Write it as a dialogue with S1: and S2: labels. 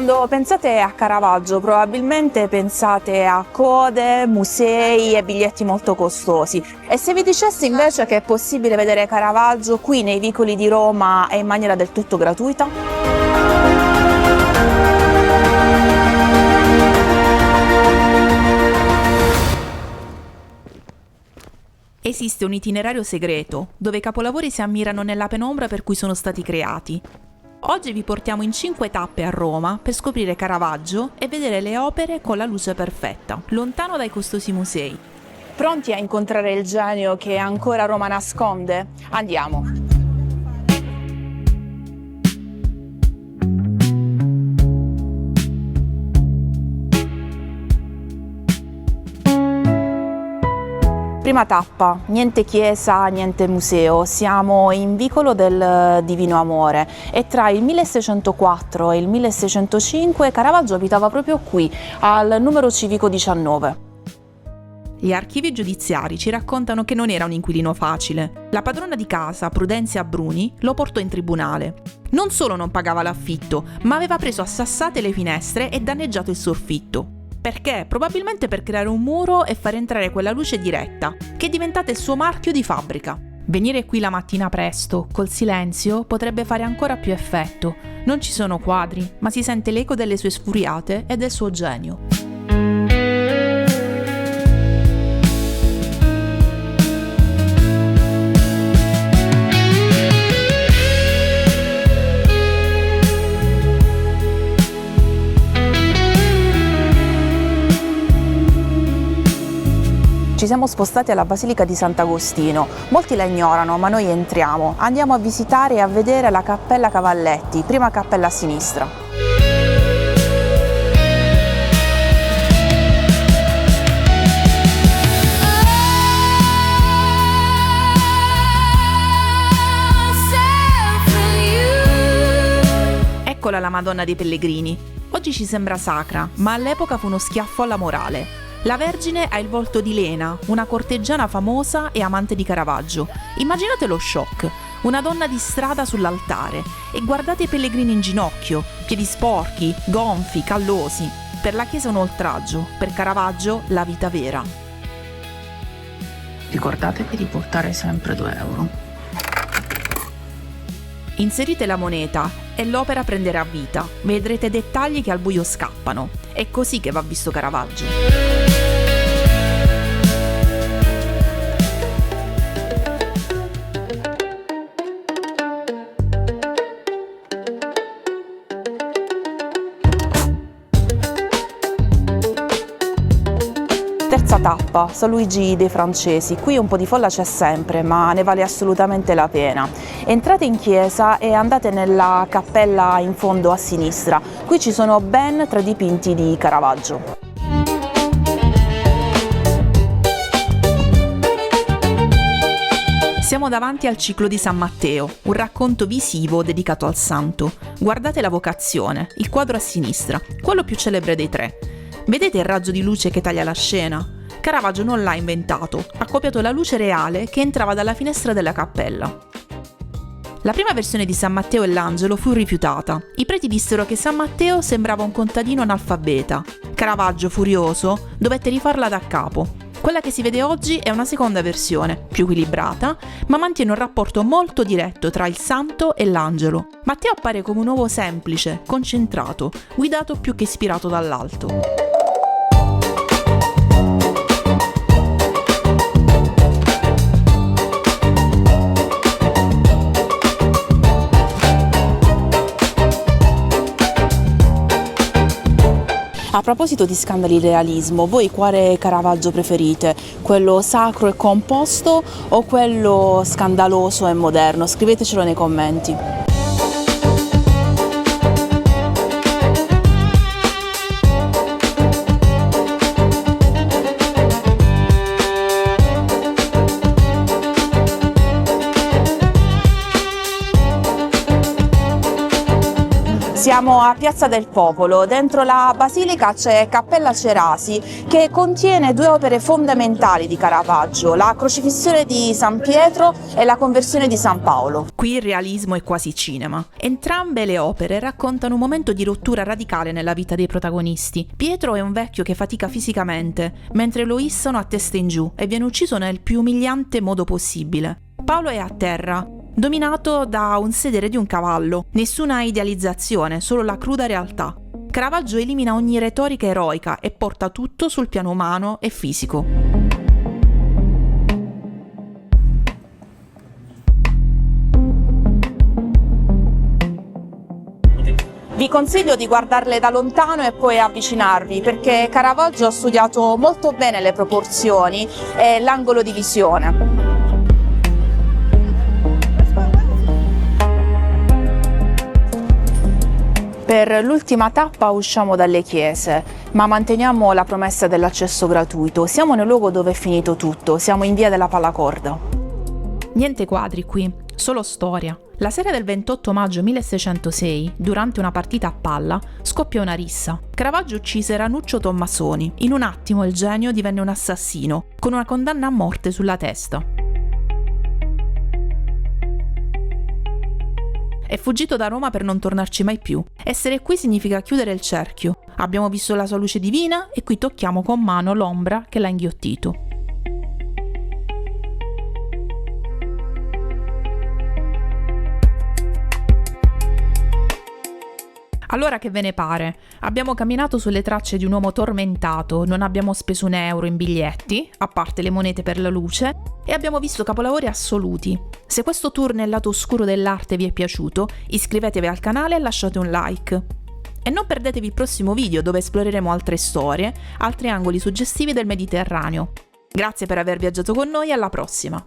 S1: Quando pensate a Caravaggio probabilmente pensate a code, musei e biglietti molto costosi. E se vi dicessi invece che è possibile vedere Caravaggio qui nei vicoli di Roma e in maniera del tutto gratuita?
S2: Esiste un itinerario segreto, dove i capolavori si ammirano nella penombra per cui sono stati creati. Oggi vi portiamo in 5 tappe a Roma per scoprire Caravaggio e vedere le opere con la luce perfetta, lontano dai costosi musei.
S1: Pronti a incontrare il genio che ancora Roma nasconde? Andiamo! Prima tappa, niente chiesa, niente museo, siamo in Vicolo del Divino Amore e tra il 1604 e il 1605 Caravaggio abitava proprio qui, al numero civico 19.
S2: Gli archivi giudiziari ci raccontano che non era un inquilino facile. La padrona di casa, Prudenzia Bruni, lo portò in tribunale. Non solo non pagava l'affitto, ma aveva preso a sassate le finestre e danneggiato il soffitto. Perché? Probabilmente per creare un muro e far entrare quella luce diretta, che è diventata il suo marchio di fabbrica. Venire qui la mattina presto, col silenzio, potrebbe fare ancora più effetto. Non ci sono quadri, ma si sente l'eco delle sue sfuriate e del suo genio.
S1: Ci siamo spostati alla Basilica di Sant'Agostino. Molti la ignorano, ma noi entriamo. Andiamo a visitare e a vedere la Cappella Cavalletti, prima cappella a sinistra.
S2: Eccola la Madonna dei Pellegrini. Oggi ci sembra sacra, ma all'epoca fu uno schiaffo alla morale. La Vergine ha il volto di Lena, una corteggiana famosa e amante di Caravaggio. Immaginate lo shock, una donna di strada sull'altare e guardate i pellegrini in ginocchio, piedi sporchi, gonfi, callosi. Per la Chiesa un oltraggio, per Caravaggio la vita vera.
S3: Ricordatevi di portare sempre 2 euro.
S2: Inserite la moneta e l'opera prenderà vita. Vedrete dettagli che al buio scappano. È così che va visto Caravaggio.
S1: Terza tappa, San Luigi dei Francesi. Qui un po' di folla c'è sempre, ma ne vale assolutamente la pena. Entrate in chiesa e andate nella cappella in fondo a sinistra. Qui ci sono ben 3 dipinti di Caravaggio.
S2: Siamo davanti al ciclo di San Matteo, un racconto visivo dedicato al santo. Guardate la vocazione, il quadro a sinistra, quello più celebre dei 3. Vedete il raggio di luce che taglia la scena? Caravaggio non l'ha inventato, ha copiato la luce reale che entrava dalla finestra della cappella. La prima versione di San Matteo e l'angelo fu rifiutata. I preti dissero che San Matteo sembrava un contadino analfabeta. Caravaggio, furioso, dovette rifarla da capo. Quella che si vede oggi è una seconda versione, più equilibrata, ma mantiene un rapporto molto diretto tra il santo e l'angelo. Matteo appare come un uomo semplice, concentrato, guidato più che ispirato dall'alto.
S1: A proposito di scandali di realismo, voi quale Caravaggio preferite? Quello sacro e composto o quello scandaloso e moderno? Scrivetecelo nei commenti. Siamo a Piazza del Popolo, dentro la basilica c'è Cappella Cerasi che contiene due opere fondamentali di Caravaggio, la Crocifissione di San Pietro e la Conversione di San Paolo.
S2: Qui il realismo è quasi cinema. Entrambe le opere raccontano un momento di rottura radicale nella vita dei protagonisti. Pietro è un vecchio che fatica fisicamente, mentre lo issano a testa in giù e viene ucciso nel più umiliante modo possibile. Paolo è a terra, dominato da un sedere di un cavallo. Nessuna idealizzazione, solo la cruda realtà. Caravaggio elimina ogni retorica eroica e porta tutto sul piano umano e fisico.
S1: Vi consiglio di guardarle da lontano e poi avvicinarvi, perché Caravaggio ha studiato molto bene le proporzioni e l'angolo di visione. Per l'ultima tappa usciamo dalle chiese, ma manteniamo la promessa dell'accesso gratuito. Siamo nel luogo dove è finito tutto, siamo in via della Pallacorda.
S2: Niente quadri qui, solo storia. La sera del 28 maggio 1606, durante una partita a palla, scoppia una rissa. Caravaggio uccise Ranuccio Tommasoni. In un attimo il genio divenne un assassino, con una condanna a morte sulla testa. È fuggito da Roma per non tornarci mai più. Essere qui significa chiudere il cerchio. Abbiamo visto la sua luce divina e qui tocchiamo con mano l'ombra che l'ha inghiottito. Allora che ve ne pare? Abbiamo camminato sulle tracce di un uomo tormentato, non abbiamo speso un euro in biglietti, a parte le monete per la luce, e abbiamo visto capolavori assoluti. Se questo tour nel lato oscuro dell'arte vi è piaciuto, iscrivetevi al canale e lasciate un like. E non perdetevi il prossimo video dove esploreremo altre storie, altri angoli suggestivi del Mediterraneo. Grazie per aver viaggiato con noi e alla prossima!